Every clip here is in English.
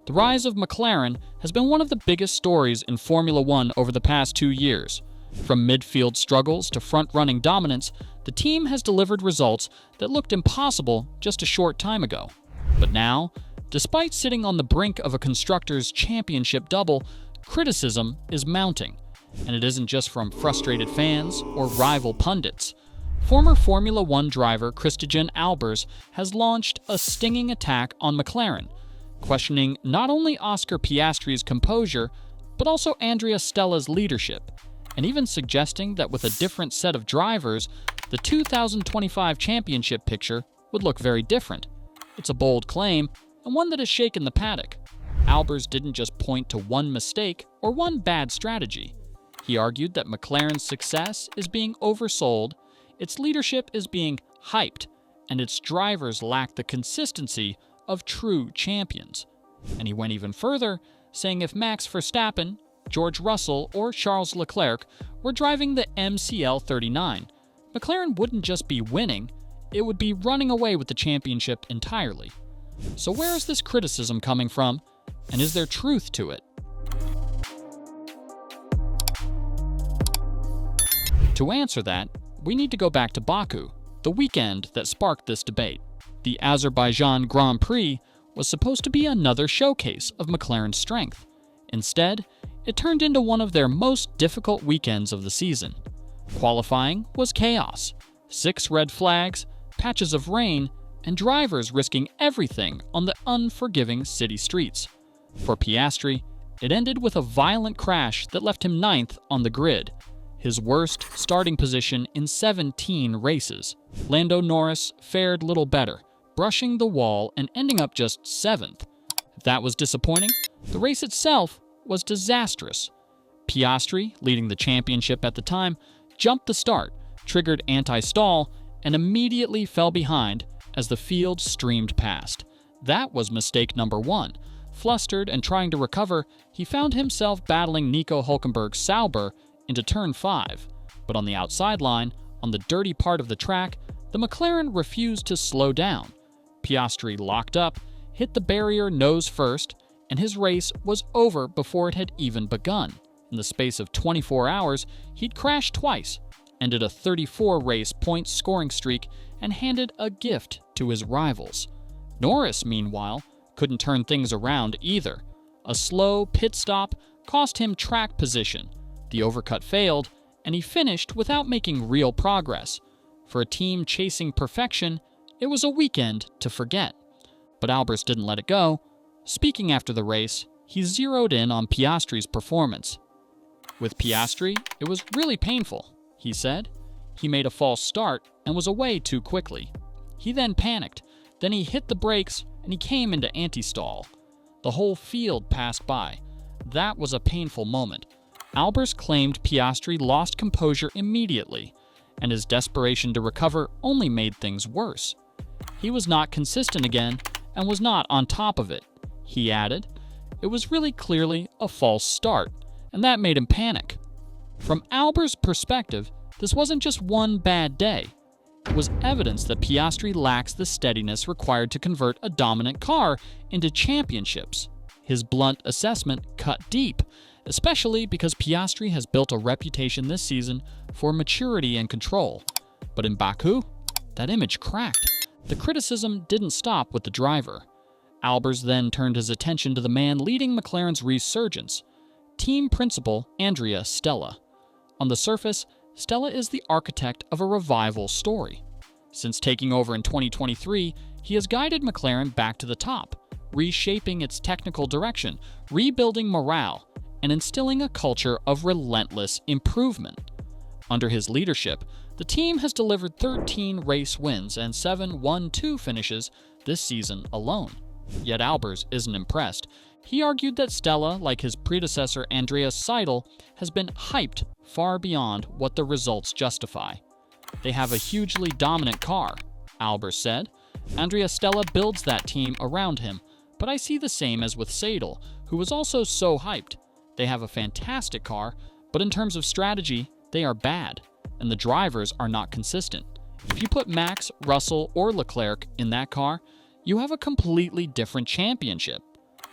The rise of McLaren has been one of the biggest stories in Formula One over the past 2 years. From midfield struggles to front-running dominance, the team has delivered results that looked impossible just a short time ago. But now, despite sitting on the brink of a Constructors' Championship double, criticism is mounting. And it isn't just from frustrated fans or rival pundits. Former Formula One driver Christijan Albers has launched a stinging attack on McLaren, questioning not only Oscar Piastri's composure, but also Andrea Stella's leadership, and even suggesting that with a different set of drivers, the 2025 championship picture would look very different. It's a bold claim, and one that has shaken the paddock. Albers didn't just point to one mistake or one bad strategy. He argued that McLaren's success is being oversold, its leadership is being hyped, and its drivers lack the consistency of true champions. And he went even further, saying if Max Verstappen, George Russell, or Charles Leclerc were driving the MCL39, McLaren wouldn't just be winning, it would be running away with the championship entirely. So where is this criticism coming from, and is there truth to it? To answer that, we need to go back to Baku, the weekend that sparked this debate. The Azerbaijan Grand Prix was supposed to be another showcase of McLaren's strength. Instead, it turned into one of their most difficult weekends of the season. Qualifying was chaos. 6 red flags, patches of rain, and drivers risking everything on the unforgiving city streets. For Piastri, it ended with a violent crash that left him 9th on the grid, his worst starting position in 17 races. Lando Norris fared little better, brushing the wall and ending up just 7th. If that was disappointing, the race itself was disastrous. Piastri, leading the championship at the time, jumped the start, triggered anti-stall, and immediately fell behind as the field streamed past. That was mistake number 1. Flustered and trying to recover, he found himself battling Nico Hülkenberg's Sauber into turn 5. But on the outside line, on the dirty part of the track, the McLaren refused to slow down. Piastri locked up, hit the barrier nose first, and his race was over before it had even begun. In the space of 24 hours, he'd crashed twice, ended a 34-race point scoring streak, and handed a gift to his rivals. Norris, meanwhile, couldn't turn things around either. A slow pit stop cost him track position. The overcut failed, and he finished without making real progress. For a team chasing perfection, it was a weekend to forget. But Albers didn't let it go. Speaking after the race, he zeroed in on Piastri's performance. With Piastri, it was really painful, he said. He made a false start and was away too quickly. He then panicked. Then he hit the brakes and he came into anti-stall. The whole field passed by. That was a painful moment. Albers claimed Piastri lost composure immediately, and his desperation to recover only made things worse. He was not consistent again and was not on top of it. He added, it was really clearly a false start, and that made him panic. From Albers' perspective, this wasn't just one bad day. It was evidence that Piastri lacks the steadiness required to convert a dominant car into championships. His blunt assessment cut deep, especially because Piastri has built a reputation this season for maturity and control. But in Baku, that image cracked. The criticism didn't stop with the driver. Albers then turned his attention to the man leading McLaren's resurgence, team principal Andrea Stella. On the surface, Stella is the architect of a revival story. Since taking over in 2023, he has guided McLaren back to the top, reshaping its technical direction, rebuilding morale, and instilling a culture of relentless improvement. Under his leadership, the team has delivered 13 race wins and 7 1-2 finishes this season alone. Yet Albers isn't impressed. He argued that Stella, like his predecessor Andreas Seidel, has been hyped far beyond what the results justify. They have a hugely dominant car, Albers said. Andrea Stella builds that team around him, but I see the same as with Seidel, who was also so hyped. They have a fantastic car, but in terms of strategy, they are bad, and the drivers are not consistent. If you put Max, Russell, or Leclerc in that car, you have a completely different championship.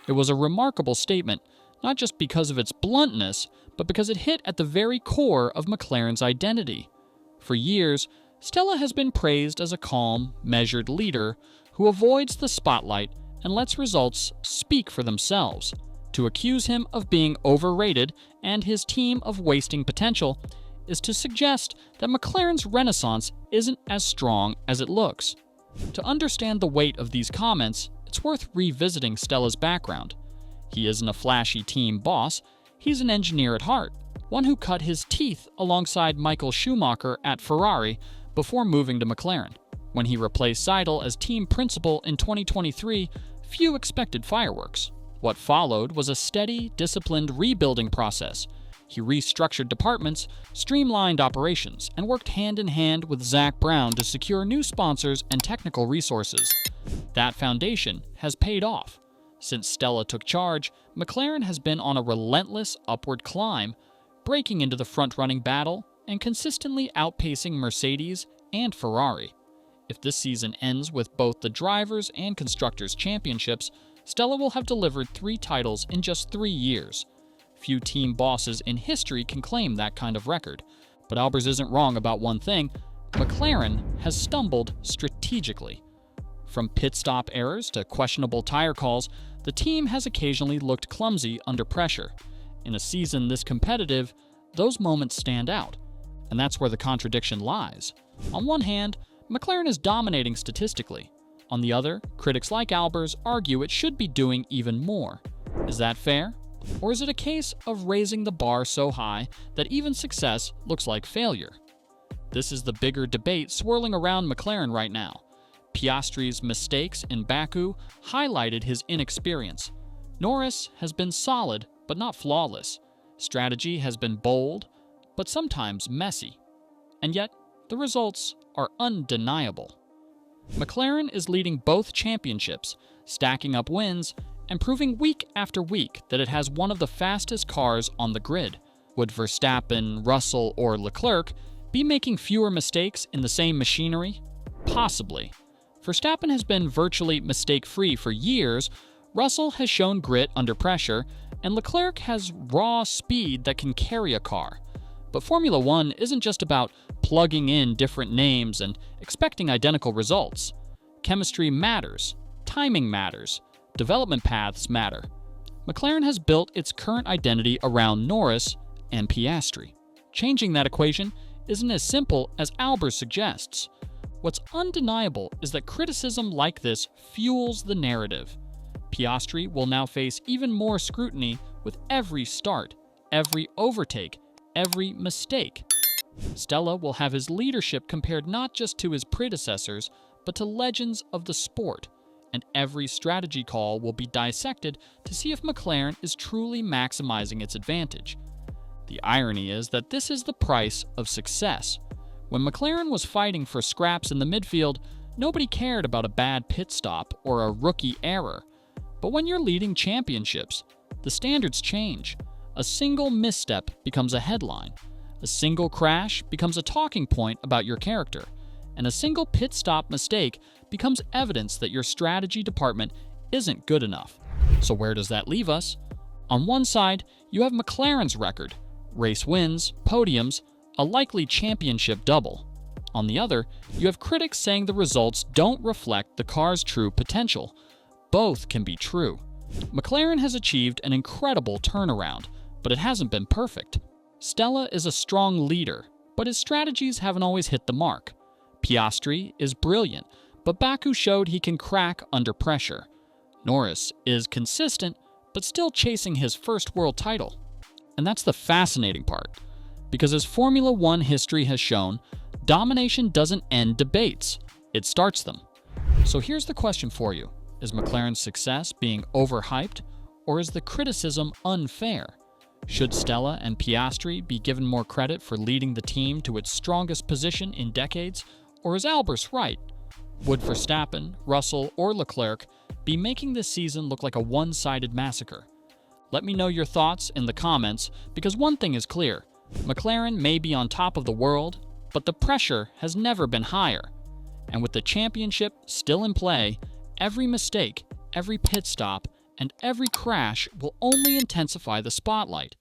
It was a remarkable statement, not just because of its bluntness, but because it hit at the very core of McLaren's identity. For years, Stella has been praised as a calm, measured leader who avoids the spotlight and lets results speak for themselves. To accuse him of being overrated and his team of wasting potential is to suggest that McLaren's renaissance isn't as strong as it looks. To understand the weight of these comments, it's worth revisiting Stella's background. He isn't a flashy team boss, he's an engineer at heart, one who cut his teeth alongside Michael Schumacher at Ferrari before moving to McLaren. When he replaced Seidel as team principal in 2023, few expected fireworks. What followed was a steady, disciplined rebuilding process. He restructured departments, streamlined operations, and worked hand-in-hand with Zach Brown to secure new sponsors and technical resources. That foundation has paid off. Since Stella took charge, McLaren has been on a relentless upward climb, breaking into the front-running battle and consistently outpacing Mercedes and Ferrari. If this season ends with both the Drivers' and Constructors' Championships, Stella will have delivered 3 titles in just 3 years. Few team bosses in history can claim that kind of record. But Albers isn't wrong about one thing: McLaren has stumbled strategically. From pit stop errors to questionable tire calls, the team has occasionally looked clumsy under pressure. In a season this competitive, those moments stand out. And that's where the contradiction lies. On one hand, McLaren is dominating statistically. On the other, critics like Albers argue it should be doing even more. Is that fair? Or is it a case of raising the bar so high that even success looks like failure? This is the bigger debate swirling around McLaren right now. Piastri's mistakes in Baku highlighted his inexperience. Norris has been solid, but not flawless. Strategy has been bold, but sometimes messy. And yet, the results are undeniable. McLaren is leading both championships, stacking up wins, and proving week after week that it has one of the fastest cars on the grid. Would Verstappen, Russell, or Leclerc be making fewer mistakes in the same machinery? Possibly. Verstappen has been virtually mistake-free for years, Russell has shown grit under pressure, and Leclerc has raw speed that can carry a car. But Formula One isn't just about plugging in different names and expecting identical results. Chemistry matters, timing matters, development paths matter. McLaren has built its current identity around Norris and Piastri. Changing that equation isn't as simple as Albers suggests. What's undeniable is that criticism like this fuels the narrative. Piastri will now face even more scrutiny with every start, every overtake, every mistake. Stella will have his leadership compared not just to his predecessors, but to legends of the sport, and every strategy call will be dissected to see if McLaren is truly maximizing its advantage. The irony is that this is the price of success. When McLaren was fighting for scraps in the midfield, nobody cared about a bad pit stop or a rookie error. But when you're leading championships, the standards change. A single misstep becomes a headline. A single crash becomes a talking point about your character. And a single pit stop mistake becomes evidence that your strategy department isn't good enough. So where does that leave us? On one side, you have McLaren's record: race wins, podiums, a likely championship double. On the other, you have critics saying the results don't reflect the car's true potential. Both can be true. McLaren has achieved an incredible turnaround, but it hasn't been perfect. Stella is a strong leader, but his strategies haven't always hit the mark. Piastri is brilliant, but Baku showed he can crack under pressure. Norris is consistent, but still chasing his first world title. And that's the fascinating part, because as Formula One history has shown, domination doesn't end debates, it starts them. So here's the question for you: is McLaren's success being overhyped, or is the criticism unfair? Should Stella and Piastri be given more credit for leading the team to its strongest position in decades, or is Albers right? Would Verstappen, Russell, or Leclerc be making this season look like a one-sided massacre? Let me know your thoughts in the comments, because one thing is clear: McLaren may be on top of the world, but the pressure has never been higher. And with the championship still in play, every mistake, every pit stop, and every crash will only intensify the spotlight.